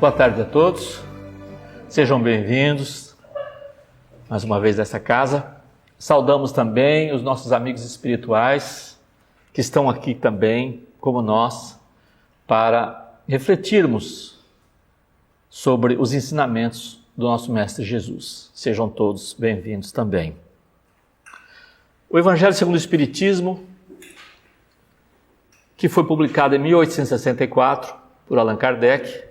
Boa tarde a todos, sejam bem-vindos mais uma vez a essa casa. Saudamos também os nossos amigos espirituais que estão aqui também, como nós, para refletirmos sobre os ensinamentos do nosso Mestre Jesus. Sejam todos bem-vindos também. O Evangelho segundo o Espiritismo, que foi publicado em 1864 por Allan Kardec,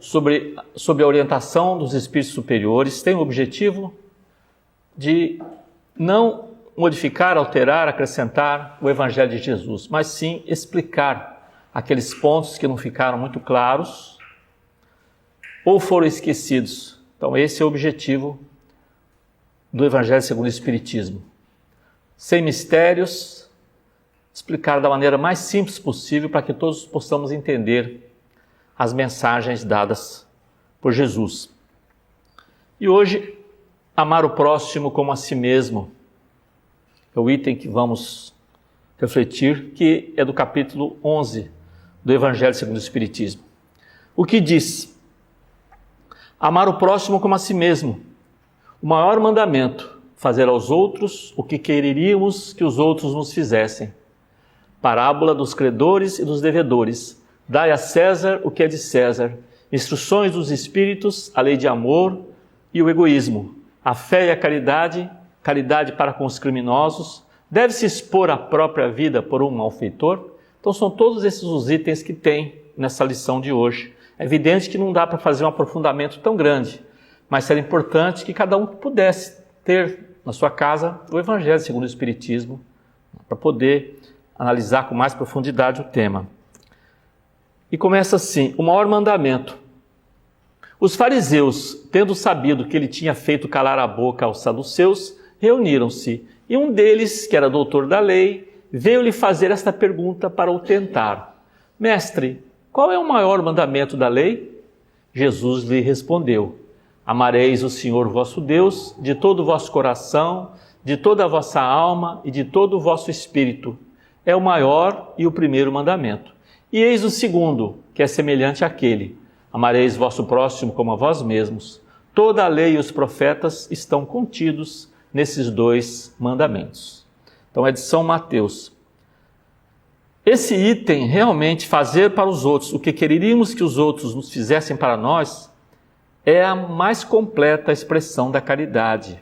sob a orientação dos espíritos superiores, tem o objetivo de não modificar, alterar, acrescentar o Evangelho de Jesus, mas sim explicar aqueles pontos que não ficaram muito claros ou foram esquecidos. Então esse é o objetivo do Evangelho segundo o Espiritismo. Sem mistérios, explicar da maneira mais simples possível para que todos possamos entender as mensagens dadas por Jesus. E hoje, amar o próximo como a si mesmo é o item que vamos refletir, que é do capítulo 11 do Evangelho segundo o Espiritismo. O que diz? Amar o próximo como a si mesmo. O maior mandamento, fazer aos outros o que quereríamos que os outros nos fizessem. Parábola dos credores e dos devedores. Dai a César o que é de César. Instruções dos Espíritos, a lei de amor e o egoísmo. A fé e a caridade, caridade para com os criminosos. Deve-se expor a própria vida por um malfeitor. Então são todos esses os itens que tem nessa lição de hoje. É evidente que não dá para fazer um aprofundamento tão grande, mas seria importante que cada um pudesse ter na sua casa o Evangelho segundo o Espiritismo, para poder analisar com mais profundidade o tema. E começa assim: o maior mandamento. Os fariseus, tendo sabido que ele tinha feito calar a boca aos saduceus, reuniram-se, e um deles, que era doutor da lei, veio-lhe fazer esta pergunta para o tentar: Mestre, qual é o maior mandamento da lei? Jesus lhe respondeu: Amareis o Senhor vosso Deus de todo o vosso coração, de toda a vossa alma e de todo o vosso espírito. É o maior e o primeiro mandamento. E eis o segundo, que é semelhante àquele: amareis vosso próximo como a vós mesmos. Toda a lei e os profetas estão contidos nesses dois mandamentos. Então é de São Mateus. Esse item, realmente, fazer para os outros o que quereríamos que os outros nos fizessem para nós, é a mais completa expressão da caridade.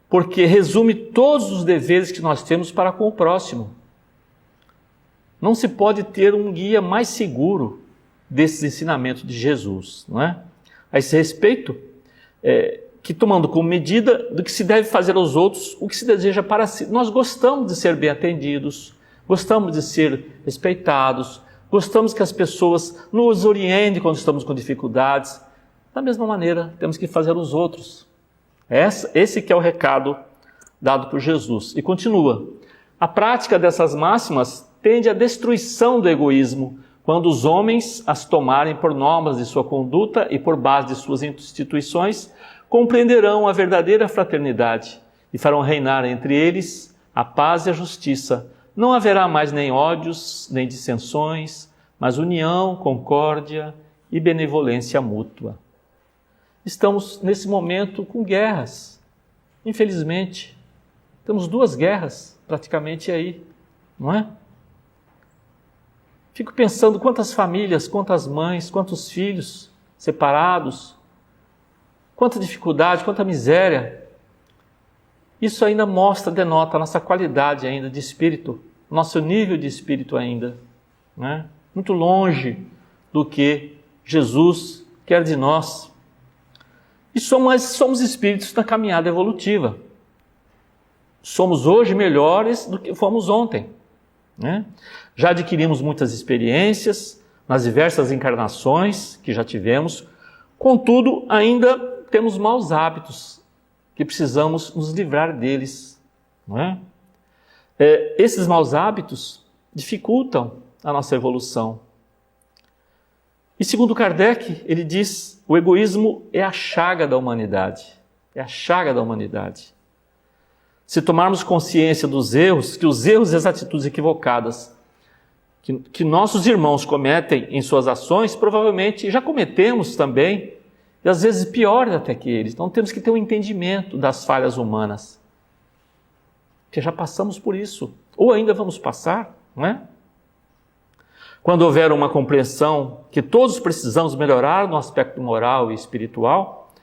Porque resume todos os deveres que nós temos para com o próximo. Não se pode ter um guia mais seguro desses ensinamentos de Jesus, não é? A esse respeito, que tomando como medida do que se deve fazer aos outros, o que se deseja para si. Nós gostamos de ser bem atendidos, gostamos de ser respeitados, gostamos que as pessoas nos orientem quando estamos com dificuldades. Da mesma maneira, temos que fazer aos outros. Esse que é o recado dado por Jesus. E continua: a prática dessas máximas tende à destruição do egoísmo, quando os homens as tomarem por normas de sua conduta e por base de suas instituições, compreenderão a verdadeira fraternidade e farão reinar entre eles a paz e a justiça. Não haverá mais nem ódios, nem dissensões, mas união, concórdia e benevolência mútua. Estamos nesse momento com guerras, infelizmente. Temos 2 guerras praticamente aí, não é? Fico pensando quantas famílias, quantas mães, quantos filhos separados, quanta dificuldade, quanta miséria. Isso ainda denota a nossa qualidade ainda de espírito, nosso nível de espírito ainda, né? Muito longe do que Jesus quer de nós. E somos espíritos na caminhada evolutiva. Somos hoje melhores do que fomos ontem, né? Já adquirimos muitas experiências nas diversas encarnações que já tivemos, contudo, ainda temos maus hábitos que precisamos nos livrar deles, não é? Esses maus hábitos dificultam a nossa evolução. E segundo Kardec, ele diz: o egoísmo é a chaga da humanidade. É a chaga da humanidade. Se tomarmos consciência dos erros, que os erros e as atitudes equivocadas que nossos irmãos cometem em suas ações, provavelmente já cometemos também, e às vezes piores até que eles. Então temos que ter um entendimento das falhas humanas, que já passamos por isso, ou ainda vamos passar, não é? Quando houver uma compreensão que todos precisamos melhorar no aspecto moral e espiritual,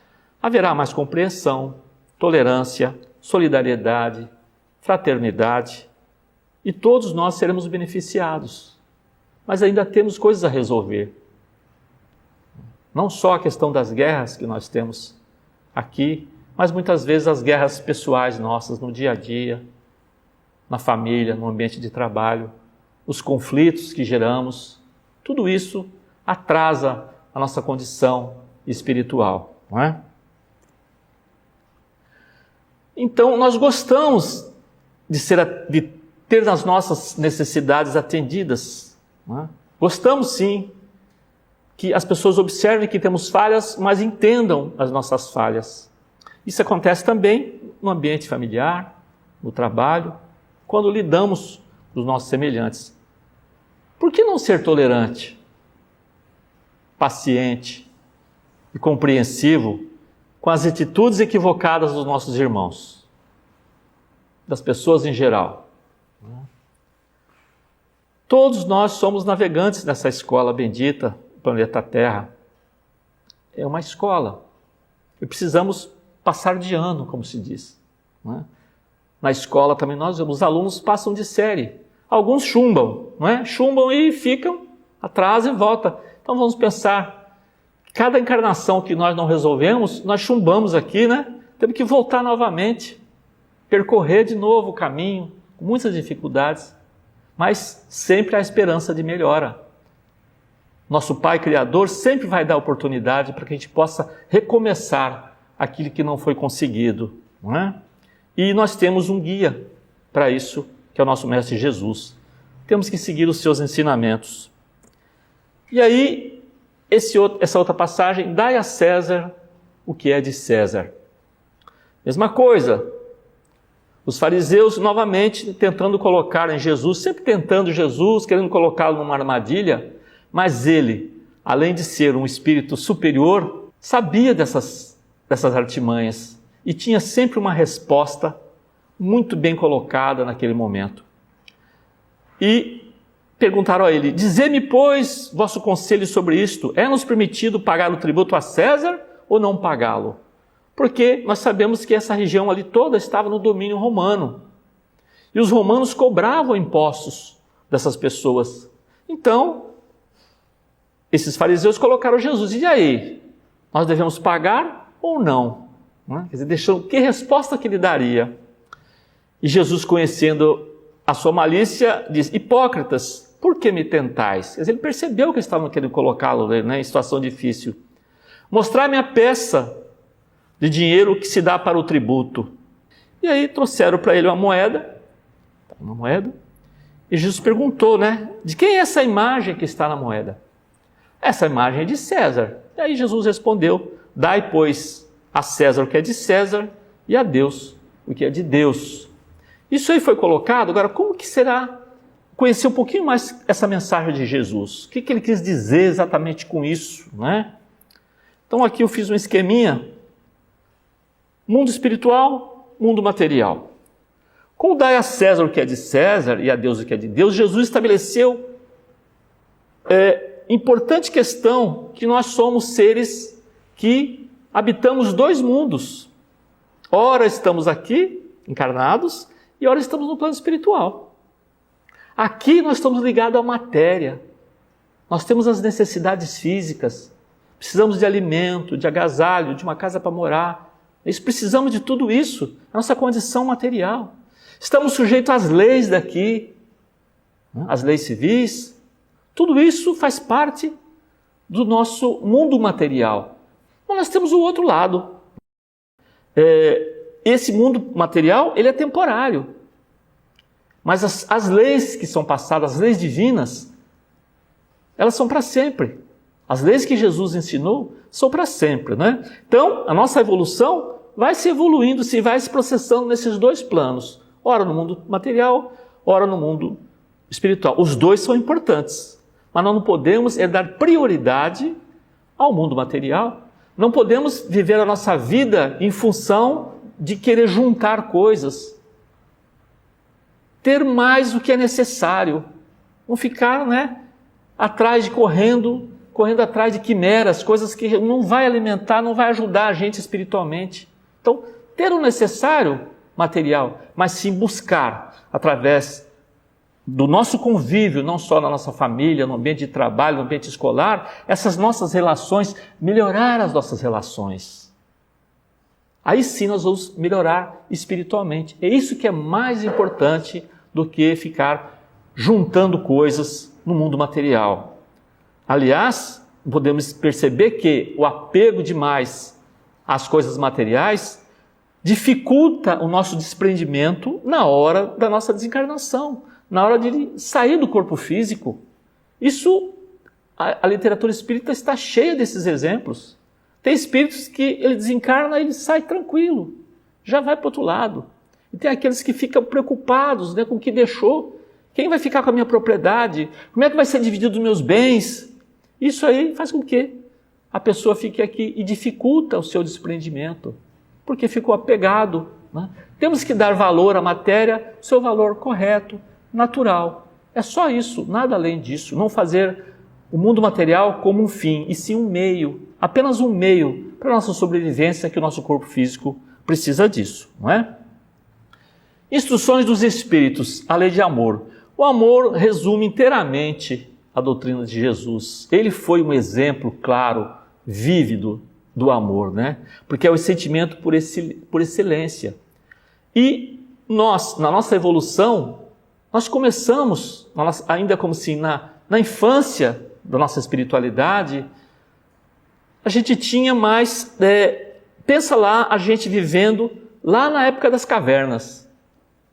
haverá mais compreensão, tolerância, solidariedade, fraternidade, e todos nós seremos beneficiados. Mas ainda temos coisas a resolver. Não só a questão das guerras que nós temos aqui, mas muitas vezes as guerras pessoais nossas no dia a dia, na família, no ambiente de trabalho, os conflitos que geramos, tudo isso atrasa a nossa condição espiritual, não é? Então, nós gostamos de ter as nossas necessidades atendidas, não é? Gostamos sim que as pessoas observem que temos falhas, mas entendam as nossas falhas. Isso acontece também no ambiente familiar, no trabalho, quando lidamos com os nossos semelhantes. Por que não ser tolerante, paciente e compreensivo com as atitudes equivocadas dos nossos irmãos, das pessoas em geral? Todos nós somos navegantes nessa escola bendita, planeta Terra. É uma escola. E precisamos passar de ano, como se diz, não é? Na escola também nós vemos, os alunos passam de série. Alguns chumbam, não é? Chumbam e ficam, atrasam e voltam. Então vamos pensar, cada encarnação que nós não resolvemos, nós chumbamos aqui, né? Temos que voltar novamente, percorrer de novo o caminho, com muitas dificuldades, mas sempre há esperança de melhora. Nosso Pai Criador sempre vai dar oportunidade para que a gente possa recomeçar aquilo que não foi conseguido, não é? E nós temos um guia para isso, que é o nosso Mestre Jesus. Temos que seguir os seus ensinamentos. E aí, essa outra passagem, dai a César o que é de César. Mesma coisa, os fariseus novamente tentando colocar em Jesus, sempre tentando Jesus, querendo colocá-lo numa armadilha, mas ele, além de ser um espírito superior, sabia dessas artimanhas e tinha sempre uma resposta muito bem colocada naquele momento. E perguntaram a ele, dizei-me, pois, vosso conselho sobre isto, é-nos permitido pagar o tributo a César ou não pagá-lo? Porque nós sabemos que essa região ali toda estava no domínio romano. E os romanos cobravam impostos dessas pessoas. Então, esses fariseus colocaram Jesus. E aí? Nós devemos pagar ou não? Quer dizer, que resposta que ele daria? E Jesus, conhecendo a sua malícia, diz, hipócritas, por que me tentais? Quer dizer, ele percebeu que estavam querendo colocá-lo, né, em situação difícil. Mostrai-me a peça de dinheiro que se dá para o tributo. E aí trouxeram para ele uma moeda, e Jesus perguntou, né, de quem é essa imagem que está na moeda? Essa imagem é de César. E aí Jesus respondeu, dai, pois, a César o que é de César e a Deus o que é de Deus. Isso aí foi colocado, agora como que será conhecer um pouquinho mais essa mensagem de Jesus? O que ele quis dizer exatamente com isso, né? Então aqui eu fiz um esqueminha, mundo espiritual, mundo material. Com dai a César o que é de César e a Deus o que é de Deus, Jesus estabeleceu importante questão que nós somos seres que habitamos dois mundos. Ora estamos aqui, encarnados, e ora estamos no plano espiritual. Aqui nós estamos ligados à matéria. Nós temos as necessidades físicas. Precisamos de alimento, de agasalho, de uma casa para morar. Precisamos de tudo isso, a nossa condição material. Estamos sujeitos às leis daqui, às leis civis. Tudo isso faz parte do nosso mundo material. Mas nós temos o outro lado. Esse mundo material, ele é temporário. Mas as leis que são passadas, as leis divinas, elas são para sempre. As leis que Jesus ensinou são para sempre, né? Então, a nossa evolução vai se evoluindo, vai se processando nesses dois planos. Ora no mundo material, ora no mundo espiritual. Os dois são importantes, mas nós não podemos dar prioridade ao mundo material. Não podemos viver a nossa vida em função de querer juntar coisas, ter mais do que é necessário, não ficar, atrás de correndo atrás de quimeras, coisas que não vai alimentar, não vai ajudar a gente espiritualmente. Então, ter o necessário material, mas sim buscar, através do nosso convívio, não só na nossa família, no ambiente de trabalho, no ambiente escolar, essas nossas relações, melhorar as nossas relações. Aí sim nós vamos melhorar espiritualmente. É isso que é mais importante do que ficar juntando coisas no mundo material. Aliás, podemos perceber que o apego demais às coisas materiais dificulta o nosso desprendimento na hora da nossa desencarnação, na hora de sair do corpo físico. Isso, a literatura espírita está cheia desses exemplos. Tem espíritos que ele desencarna e ele sai tranquilo, já vai para o outro lado. E tem aqueles que ficam preocupados com o que deixou. Quem vai ficar com a minha propriedade? Como é que vai ser dividido os meus bens? Isso aí faz com que a pessoa fique aqui e dificulta o seu desprendimento, porque ficou apegado. Temos que dar valor à matéria, seu valor correto, natural. É só isso, nada além disso. Não fazer o mundo material como um fim, e sim um meio, apenas um meio para a nossa sobrevivência, que o nosso corpo físico precisa disso, não é? Instruções dos Espíritos, a lei de amor. O amor resume inteiramente a doutrina de Jesus. Ele foi um exemplo claro, vívido do amor, Porque é o sentimento por excelência. E nós, na nossa evolução, nós começamos, ainda como assim, na infância da nossa espiritualidade, a gente tinha mais, pensa lá, a gente vivendo lá na época das cavernas,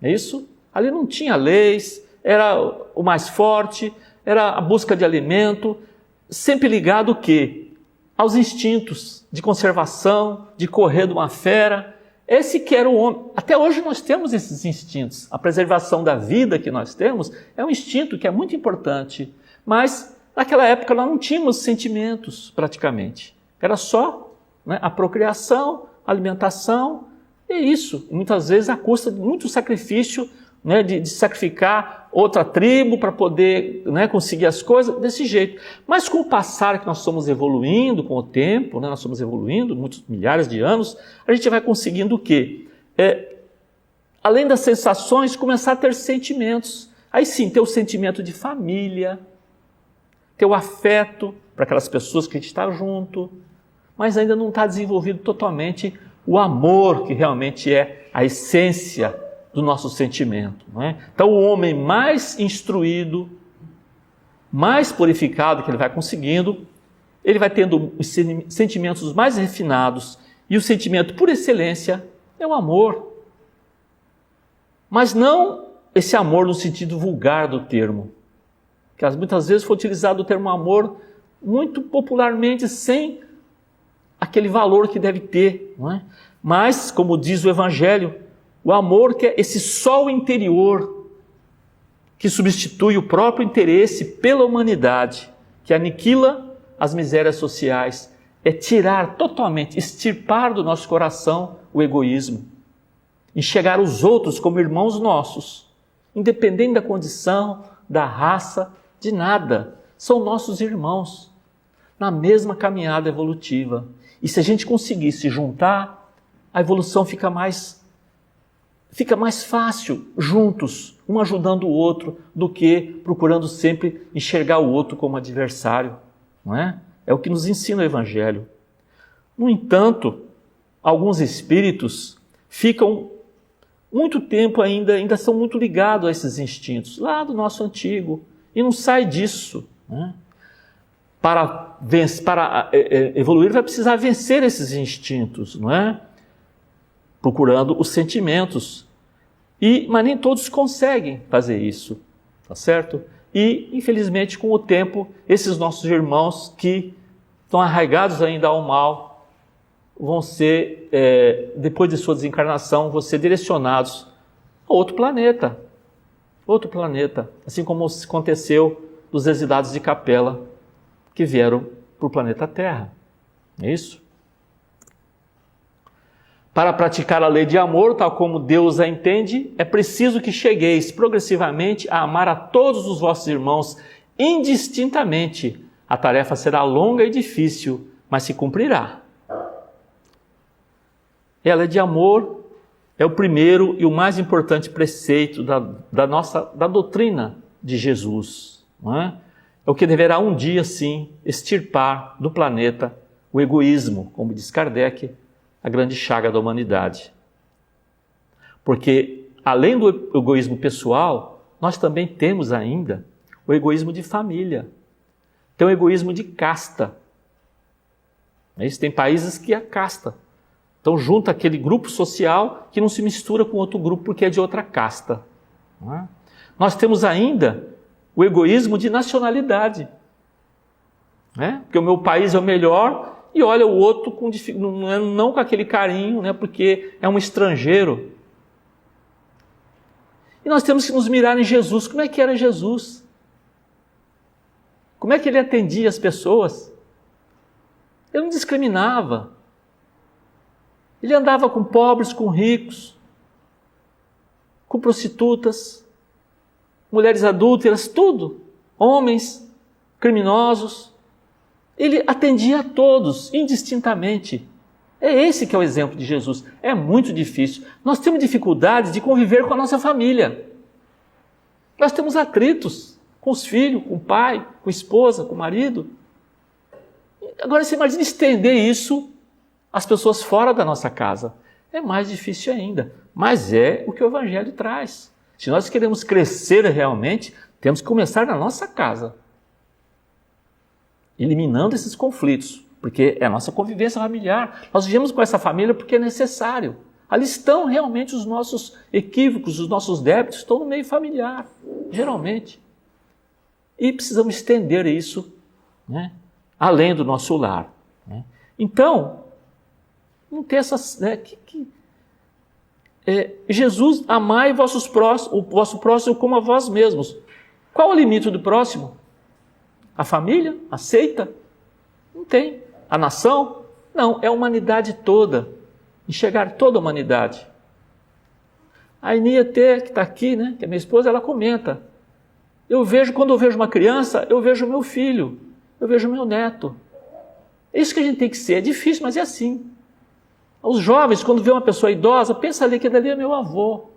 não é isso? Ali não tinha leis, era o mais forte, era a busca de alimento, sempre ligado o quê? Aos instintos de conservação, de correr de uma fera. Esse que era o homem. Até hoje nós temos esses instintos. A preservação da vida que nós temos é um instinto que é muito importante. Mas naquela época nós não tínhamos sentimentos praticamente. Era só a procriação, a alimentação, e isso. Muitas vezes à custa de muito sacrifício, de sacrificar outra tribo para poder conseguir as coisas desse jeito. Mas com o passar que nós estamos evoluindo, com o tempo, nós estamos evoluindo, muitos milhares de anos, a gente vai conseguindo o quê? Além das sensações, começar a ter sentimentos. Aí sim, ter o sentimento de família, ter o afeto para aquelas pessoas que a gente está junto, mas ainda não está desenvolvido totalmente o amor, que realmente é a essência do nosso sentimento. Então, o homem mais instruído, mais purificado que ele vai conseguindo, ele vai tendo os sentimentos mais refinados, e o sentimento por excelência é o amor. Mas não esse amor no sentido vulgar do termo, que muitas vezes foi utilizado o termo amor muito popularmente, sem aquele valor que deve ter. Mas, como diz o Evangelho, o amor que é esse sol interior que substitui o próprio interesse pela humanidade, que aniquila as misérias sociais, é tirar totalmente, extirpar do nosso coração o egoísmo, enxergar os outros como irmãos nossos, independente da condição, da raça, de nada. São nossos irmãos, na mesma caminhada evolutiva. E se a gente conseguir se juntar, a evolução fica mais fácil, juntos, um ajudando o outro, do que procurando sempre enxergar o outro como adversário. Não é? É o que nos ensina o Evangelho. No entanto, alguns espíritos ficam muito tempo ainda são muito ligados a esses instintos, lá do nosso antigo, e não sai disso. Né? Para evoluir vai precisar vencer esses instintos, não é? Procurando os sentimentos. Mas nem todos conseguem fazer isso, tá certo? E, infelizmente, com o tempo, esses nossos irmãos que estão arraigados ainda ao mal, vão ser, depois de sua desencarnação, vão ser direcionados a outro planeta, outro planeta, assim como aconteceu dos exilados de Capela, que vieram para o planeta Terra. É isso? Para praticar a lei de amor, tal como Deus a entende, é preciso que chegueis progressivamente a amar a todos os vossos irmãos indistintamente. A tarefa será longa e difícil, mas se cumprirá. E a lei de amor é o primeiro e o mais importante preceito da doutrina de Jesus. Não é? É o que deverá um dia, sim, extirpar do planeta o egoísmo, como diz Kardec, a grande chaga da humanidade. Porque, além do egoísmo pessoal, nós também temos ainda o egoísmo de família. Tem o egoísmo de casta. Tem países que é casta. Então, junta aquele grupo social que não se mistura com outro grupo porque é de outra casta. Não é? Nós temos ainda o egoísmo de nacionalidade. Porque o meu país é o melhor e olha o outro não com aquele carinho, porque é um estrangeiro. E nós temos que nos mirar em Jesus. Como é que era Jesus? Como é que ele atendia as pessoas? Ele não discriminava. Ele andava com pobres, com ricos, com prostitutas, mulheres adúlteras, tudo. Homens, criminosos. Ele atendia a todos, indistintamente. É esse que é o exemplo de Jesus. É muito difícil. Nós temos dificuldades de conviver com a nossa família. Nós temos atritos com os filhos, com o pai, com a esposa, com o marido. Agora você imagina estender isso às pessoas fora da nossa casa. É mais difícil ainda. Mas é o que o Evangelho traz. Se nós queremos crescer realmente, temos que começar na nossa casa. Eliminando esses conflitos, porque é a nossa convivência familiar. Nós vivemos com essa família porque é necessário. Ali estão realmente os nossos equívocos, os nossos débitos, estão no meio familiar, geralmente. E precisamos estender isso, além do nosso lar. Então, não ter essas... Jesus, amai o vosso próximo como a vós mesmos. Qual o limite do próximo? A família? A seita? Não tem. A nação? Não, é a humanidade toda. Enxergar toda a humanidade. A Inietê, que está aqui, que é minha esposa, ela comenta. Quando eu vejo uma criança, eu vejo meu filho, eu vejo meu neto. É isso que a gente tem que ser. É difícil, mas é assim. Os jovens, quando vê uma pessoa idosa, pensa ali que dali é meu avô.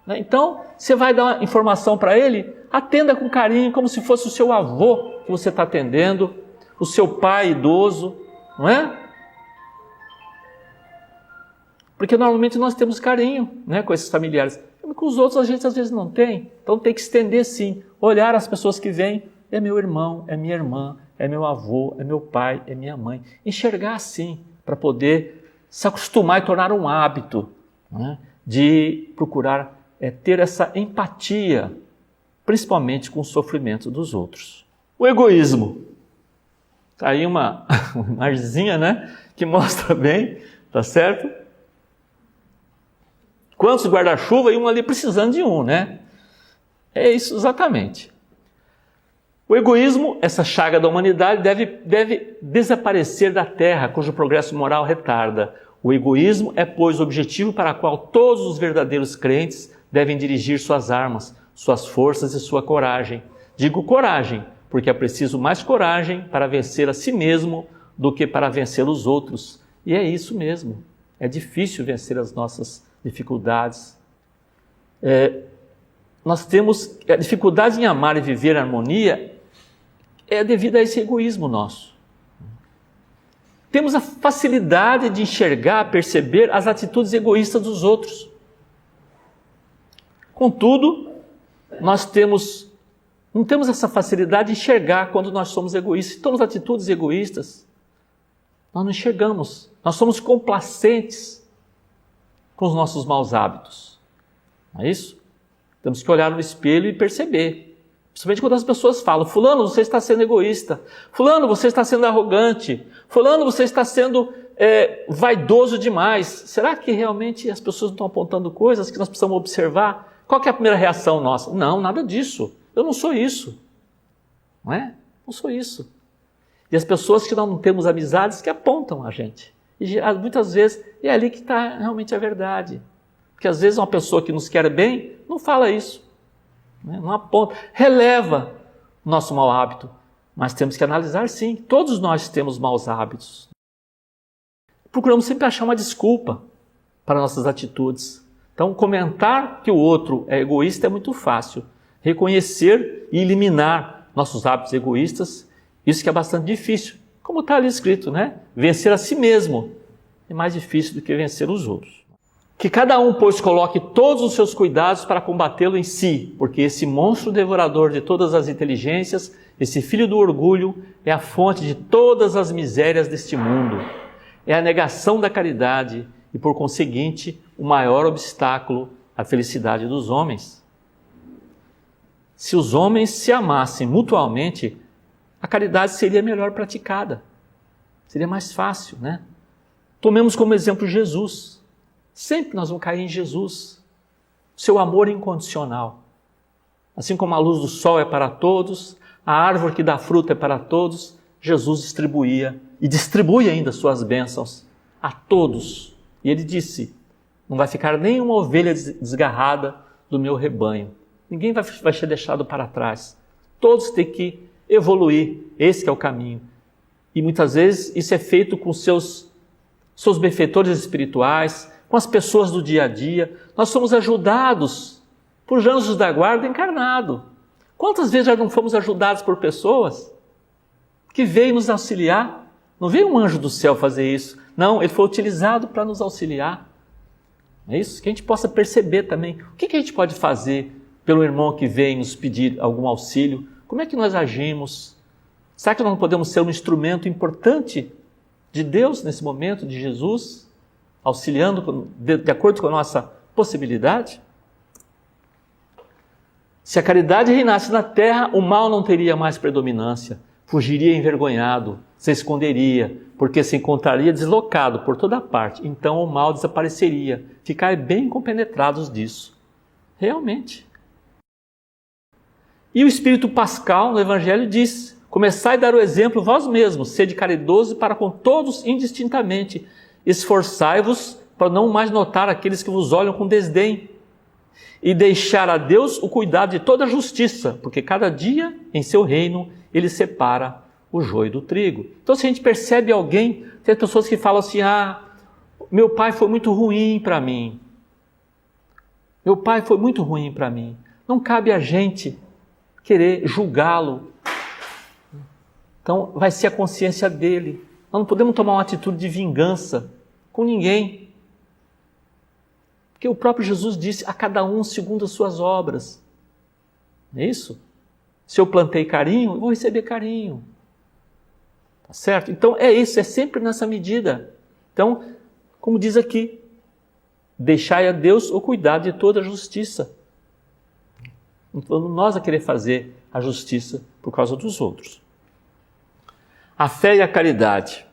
Então, você vai dar uma informação para ele, atenda com carinho, como se fosse o seu avô que você está atendendo, o seu pai idoso, não é? Porque normalmente nós temos carinho com esses familiares. Com os outros a gente às vezes não tem. Então tem que estender sim, olhar as pessoas que vêm, é meu irmão, é minha irmã, é meu avô, é meu pai, é minha mãe. Enxergar assim, para poder se acostumar e tornar um hábito de procurar ter essa empatia, principalmente com o sofrimento dos outros. O egoísmo. Está aí uma imagenzinha, que mostra bem, tá certo? Quantos guarda-chuva e um ali precisando de um, É isso exatamente. O egoísmo, essa chaga da humanidade, deve desaparecer da terra, cujo progresso moral retarda. O egoísmo é, pois, o objetivo para o qual todos os verdadeiros crentes devem dirigir suas armas, suas forças e sua coragem. Digo coragem, porque é preciso mais coragem para vencer a si mesmo do que para vencer os outros. E é isso mesmo. É difícil vencer as nossas dificuldades. Nós temos a dificuldade em amar e viver em harmonia é devido a esse egoísmo nosso. Temos a facilidade de enxergar, perceber as atitudes egoístas dos outros. Contudo, nós não temos essa facilidade de enxergar quando nós somos egoístas. Então, as atitudes egoístas, nós não enxergamos. Nós somos complacentes com os nossos maus hábitos. Não é isso? Temos que olhar no espelho e perceber. Principalmente quando as pessoas falam, fulano, você está sendo egoísta. Fulano, você está sendo arrogante. Fulano, você está sendo vaidoso demais. Será que realmente as pessoas não estão apontando coisas que nós precisamos observar? Qual que é a primeira reação nossa? Não, nada disso. Eu não sou isso. Não é? Não sou isso. E as pessoas que não temos amizades que apontam a gente. E muitas vezes é ali que está realmente a verdade. Porque às vezes uma pessoa que nos quer bem não fala isso. Não aponta. Releva o nosso mau hábito. Mas temos que analisar sim. Todos nós temos maus hábitos. Procuramos sempre achar uma desculpa para nossas atitudes. Então, comentar que o outro é egoísta é muito fácil. Reconhecer e eliminar nossos hábitos egoístas, isso que é bastante difícil. Como está ali escrito, né? Vencer a si mesmo é mais difícil do que vencer os outros. Que cada um, pois, coloque todos os seus cuidados para combatê-lo em si, porque esse monstro devorador de todas as inteligências, esse filho do orgulho, é a fonte de todas as misérias deste mundo. É a negação da caridade e, por conseguinte, o maior obstáculo à felicidade dos homens. Se os homens se amassem mutuamente, a caridade seria melhor praticada. Seria mais fácil, né? Tomemos como exemplo Jesus. Sempre nós vamos cair em Jesus. Seu amor incondicional. Assim como a luz do sol é para todos, a árvore que dá fruta é para todos, Jesus distribuía e distribui ainda suas bênçãos a todos. E ele disse, não vai ficar nenhuma ovelha desgarrada do meu rebanho. Ninguém vai ser deixado para trás. Todos têm que evoluir. Esse que é o caminho. E muitas vezes isso é feito com seus benfeitores espirituais, com as pessoas do dia a dia. Nós somos ajudados por anjos da guarda encarnado. Quantas vezes já não fomos ajudados por pessoas que veio nos auxiliar? Não veio um anjo do céu fazer isso. Não, ele foi utilizado para nos auxiliar. É isso? Que a gente possa perceber também. O que a gente pode fazer pelo irmão que vem nos pedir algum auxílio? Como é que nós agimos? Será que nós não podemos ser um instrumento importante de Deus nesse momento, de Jesus, auxiliando de acordo com a nossa possibilidade? Se a caridade reinasse na terra, o mal não teria mais predominância. Fugiria envergonhado, se esconderia, porque se encontraria deslocado por toda parte. Então o mal desapareceria. Ficai bem compenetrados disso. Realmente. E o Espírito Pascal no Evangelho diz, começai a dar o exemplo vós mesmos, sede caridoso para com todos indistintamente. Esforçai-vos para não mais notar aqueles que vos olham com desdém. E deixar a Deus o cuidado de toda a justiça, porque cada dia em seu reino ele separa o joio do trigo. Então se a gente percebe alguém, tem pessoas que falam assim, meu pai foi muito ruim para mim. Meu pai foi muito ruim para mim. Não cabe a gente querer julgá-lo. Então vai ser a consciência dele. Nós não podemos tomar uma atitude de vingança com ninguém. Porque o próprio Jesus disse a cada um segundo as suas obras. Não é isso? Se eu plantei carinho, eu vou receber carinho. Tá certo? Então é isso, é sempre nessa medida. Então, como diz aqui, deixai a Deus o cuidado de toda a justiça. Não vamos nós a querer fazer a justiça por causa dos outros. A fé e a caridade.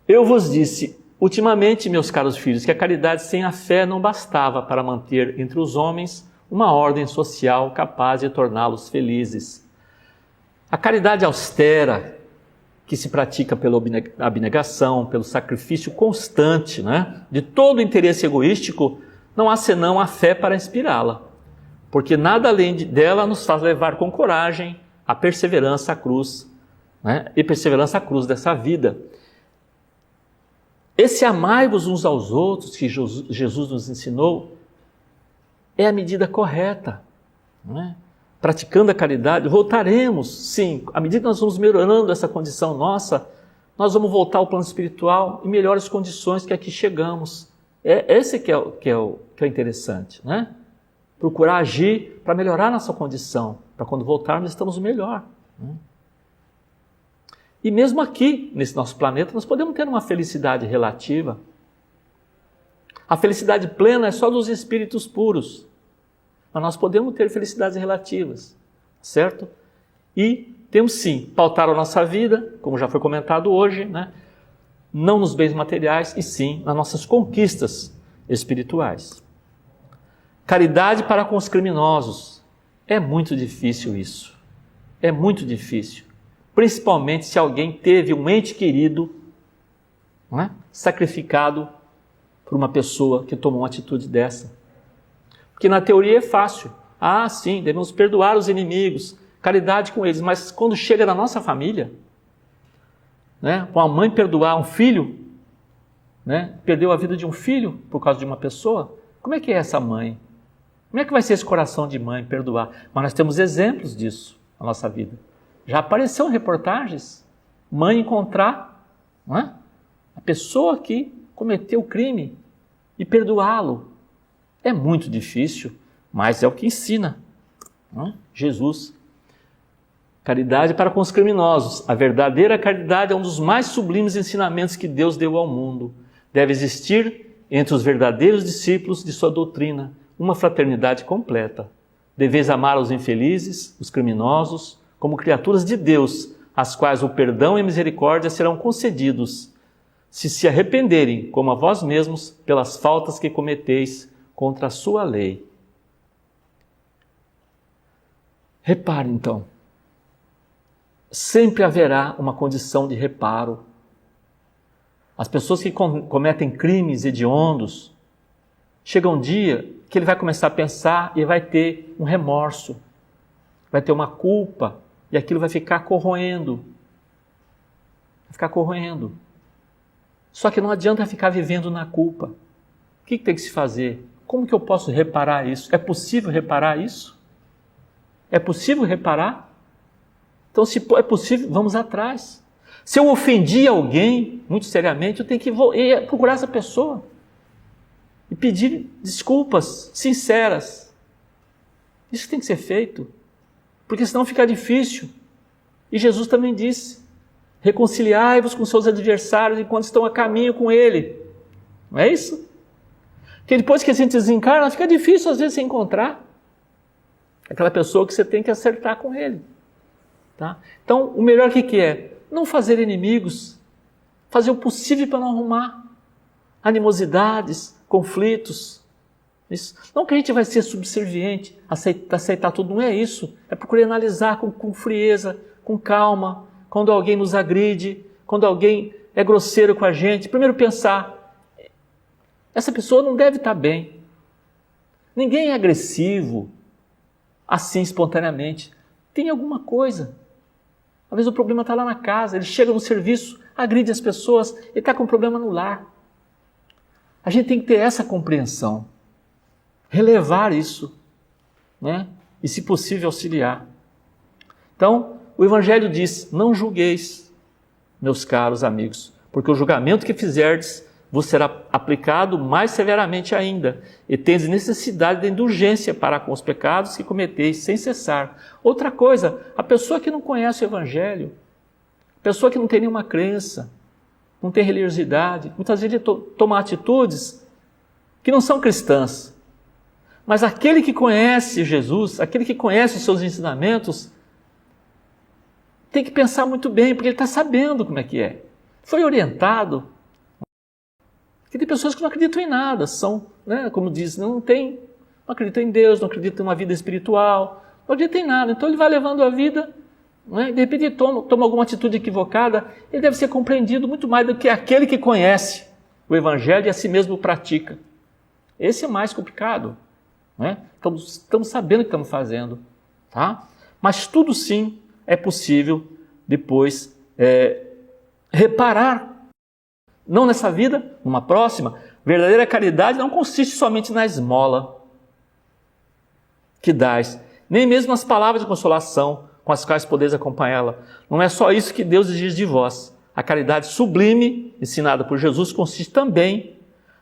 Eu vos disse ultimamente, meus caros filhos, que a caridade sem a fé não bastava para manter entre os homens uma ordem social capaz de torná-los felizes. A caridade austera, que se pratica pela abnegação, pelo sacrifício constante, de todo o interesse egoístico, não há senão a fé para inspirá-la, porque nada além dela nos faz levar com coragem a perseverança à cruz, e perseverança à cruz dessa vida. Esse amai-vos uns aos outros que Jesus nos ensinou é a medida correta. Praticando a caridade, voltaremos, sim, à medida que nós vamos melhorando essa condição nossa, nós vamos voltar ao plano espiritual em melhores condições que aqui chegamos. Esse que é o interessante, Procurar agir para melhorar nossa condição, para quando voltarmos estamos melhor. E mesmo aqui, nesse nosso planeta, nós podemos ter uma felicidade relativa. A felicidade plena é só dos espíritos puros. Mas nós podemos ter felicidades relativas, certo? E temos sim, pautar a nossa vida, como já foi comentado hoje, não nos bens materiais, e sim nas nossas conquistas espirituais. Caridade para com os criminosos. É muito difícil isso. É muito difícil. Principalmente se alguém teve um ente querido, não é, sacrificado por uma pessoa que tomou uma atitude dessa. Porque na teoria é fácil. Ah, sim, devemos perdoar os inimigos, caridade com eles. Mas quando chega na nossa família, né, uma mãe perdoar um filho, né, perdeu a vida de um filho por causa de uma pessoa, como é que é essa mãe? Como é que vai ser esse coração de mãe perdoar? Mas nós temos exemplos disso na nossa vida. Já apareceu em reportagens, mãe encontrar, não é, a pessoa que cometeu o crime e perdoá-lo. É muito difícil, mas é o que ensina, não é, Jesus. Caridade para com os criminosos. A verdadeira caridade é um dos mais sublimes ensinamentos que Deus deu ao mundo. Deve existir entre os verdadeiros discípulos de sua doutrina uma fraternidade completa. Deveis amar os infelizes, os criminosos, como criaturas de Deus, às quais o perdão e a misericórdia serão concedidos, se arrependerem, como a vós mesmos, pelas faltas que cometeis contra a sua lei. Repare então, sempre haverá uma condição de reparo. As pessoas que cometem crimes hediondos, chega um dia que ele vai começar a pensar e vai ter um remorso, vai ter uma culpa, e aquilo vai ficar corroendo. Vai ficar corroendo. Só que não adianta ficar vivendo na culpa. O que tem que se fazer? Como que eu posso reparar isso? É possível reparar isso? É possível reparar? Então, se é possível, vamos atrás. Se eu ofendi alguém, muito seriamente, eu tenho que ir procurar essa pessoa e pedir desculpas sinceras. Isso tem que ser feito, porque senão fica difícil. E Jesus também disse, reconciliai-vos com seus adversários enquanto estão a caminho com ele. Não é isso? Porque depois que a gente desencarna, fica difícil às vezes se encontrar aquela pessoa que você tem que acertar com ele. Tá? Então, o melhor que é? Não fazer inimigos, fazer o possível para não arrumar animosidades, conflitos. Isso. Não que a gente vai ser subserviente, aceitar tudo, não é isso. É procurar analisar com frieza, com calma, quando alguém nos agride, quando alguém é grosseiro com a gente. Primeiro pensar, essa pessoa não deve estar bem. Ninguém é agressivo assim espontaneamente. Tem alguma coisa. Às vezes o problema está lá na casa, ele chega no serviço, agride as pessoas, ele está com um problema no lar. A gente tem que ter essa compreensão, relevar isso, né? E, se possível, auxiliar. Então, o Evangelho diz, não julgueis, meus caros amigos, porque o julgamento que fizerdes vos será aplicado mais severamente ainda, e tendes necessidade de indulgência para com os pecados que cometeis sem cessar. Outra coisa, a pessoa que não conhece o Evangelho, a pessoa que não tem nenhuma crença, não tem religiosidade, muitas vezes toma atitudes que não são cristãs. Mas aquele que conhece Jesus, aquele que conhece os seus ensinamentos, tem que pensar muito bem, porque ele está sabendo como é que é. Foi orientado. Porque tem pessoas que não acreditam em nada, são, né, como diz, não acreditam em Deus, não acreditam em uma vida espiritual, não acreditam em nada. Então ele vai levando a vida, né, de repente ele toma alguma atitude equivocada, ele deve ser compreendido muito mais do que aquele que conhece o Evangelho e a si mesmo pratica. Esse é mais complicado. Né? Estamos sabendo o que estamos fazendo. Tá? Mas tudo sim é possível depois reparar. Não nessa vida, numa próxima. Verdadeira caridade não consiste somente na esmola que dás, nem mesmo nas palavras de consolação com as quais podeis acompanhá-la. Não é só isso que Deus exige de vós. A caridade sublime, ensinada por Jesus, consiste também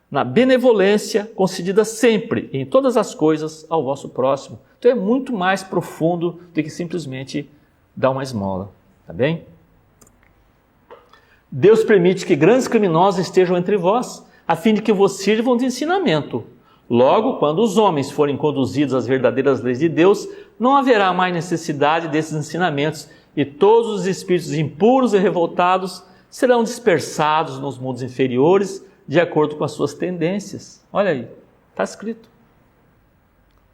na benevolência concedida sempre, em todas as coisas, ao vosso próximo. Então é muito mais profundo do que simplesmente dar uma esmola. Tá bem? Deus permite que grandes criminosos estejam entre vós, a fim de que vos sirvam de ensinamento. Logo, quando os homens forem conduzidos às verdadeiras leis de Deus, não haverá mais necessidade desses ensinamentos, e todos os espíritos impuros e revoltados serão dispersados nos mundos inferiores, de acordo com as suas tendências. Olha aí, está escrito.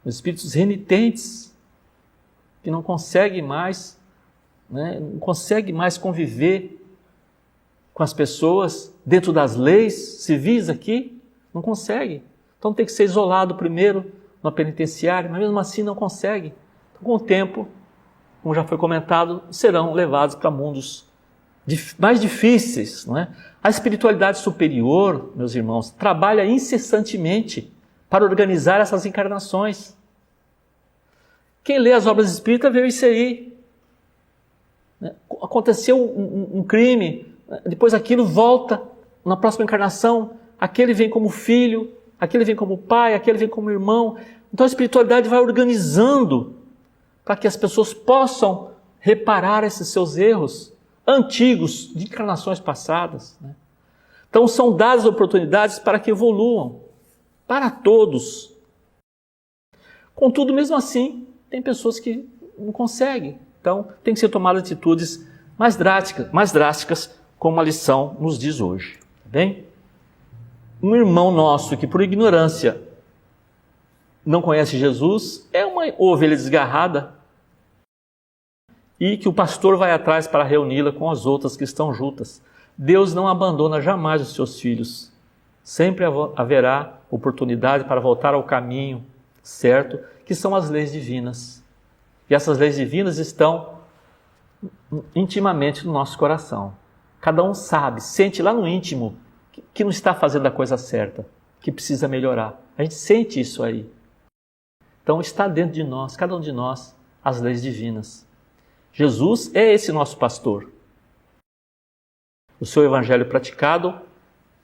os espíritos renitentes, que não conseguem mais, não conseguem mais conviver com as pessoas dentro das leis civis aqui, não consegue. Então tem que ser isolado primeiro na penitenciária, mas mesmo assim não consegue. Então, com o tempo, como já foi comentado, serão levados para mundos mais difíceis. Não é? A espiritualidade superior, meus irmãos, trabalha incessantemente para organizar essas encarnações. Quem lê as obras espíritas vê isso aí. Aconteceu um crime, depois aquilo volta na próxima encarnação, aquele vem como filho, aquele vem como pai, aquele vem como irmão. Então a espiritualidade vai organizando para que as pessoas possam reparar esses seus erros antigos de encarnações passadas. Então são dadas oportunidades para que evoluam, para todos. Contudo, mesmo assim, tem pessoas que não conseguem. Então tem que ser tomadas atitudes mais drásticas, como a lição nos diz hoje. Tá bem? Um irmão nosso que por ignorância não conhece Jesus é uma ovelha desgarrada e que o pastor vai atrás para reuni-la com as outras que estão juntas. Deus não abandona jamais os seus filhos. Sempre haverá oportunidade para voltar ao caminho certo, que são as leis divinas. E essas leis divinas estão intimamente no nosso coração. Cada um sabe, sente lá no íntimo que não está fazendo a coisa certa, que precisa melhorar. A gente sente isso aí. Então está dentro de nós, cada um de nós, as leis divinas. Jesus é esse nosso pastor. O seu evangelho praticado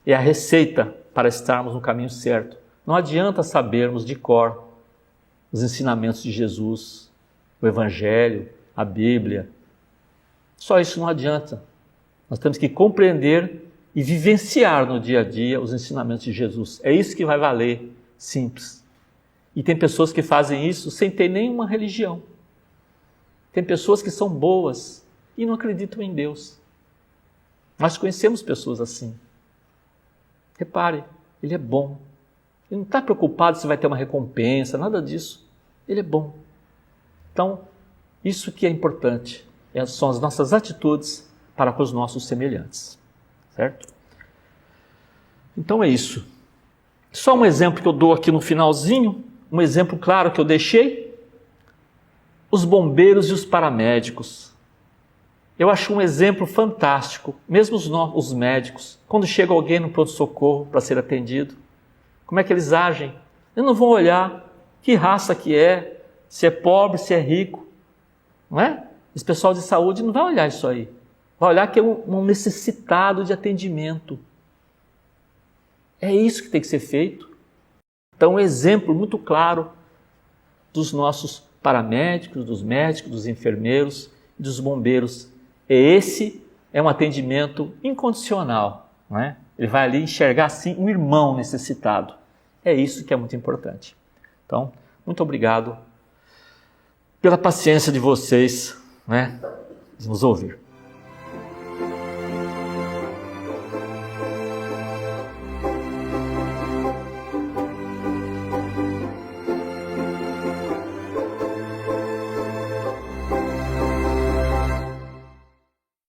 é a receita para estarmos no caminho certo. Não adianta sabermos de cor os ensinamentos de Jesus, o evangelho, a Bíblia. Só isso não adianta. Nós temos que compreender e vivenciar no dia a dia os ensinamentos de Jesus. É isso que vai valer, simples. E tem pessoas que fazem isso sem ter nenhuma religião. Tem pessoas que são boas e não acreditam em Deus. Nós conhecemos pessoas assim. Repare, ele é bom. Ele não está preocupado se vai ter uma recompensa, nada disso. Ele é bom. Então, isso que é importante. São as nossas atitudes para com os nossos semelhantes. Certo? Então é isso. Só um exemplo que eu dou aqui no finalzinho, um exemplo claro que eu deixei. Os bombeiros e os paramédicos. Eu acho um exemplo fantástico, mesmo os médicos, quando chega alguém no pronto-socorro para ser atendido, como é que eles agem? Eles não vão olhar que raça que é, se é pobre, se é rico, não é? Esse pessoal de saúde não vai olhar isso aí, vai olhar que é um necessitado de atendimento. É isso que tem que ser feito. Então, um exemplo muito claro dos nossos paramédicos, dos médicos, dos enfermeiros e dos bombeiros. Esse é um atendimento incondicional, não é? Ele vai ali enxergar assim um irmão necessitado. É isso que é muito importante. Então, muito obrigado pela paciência de vocês, né, de nos ouvir.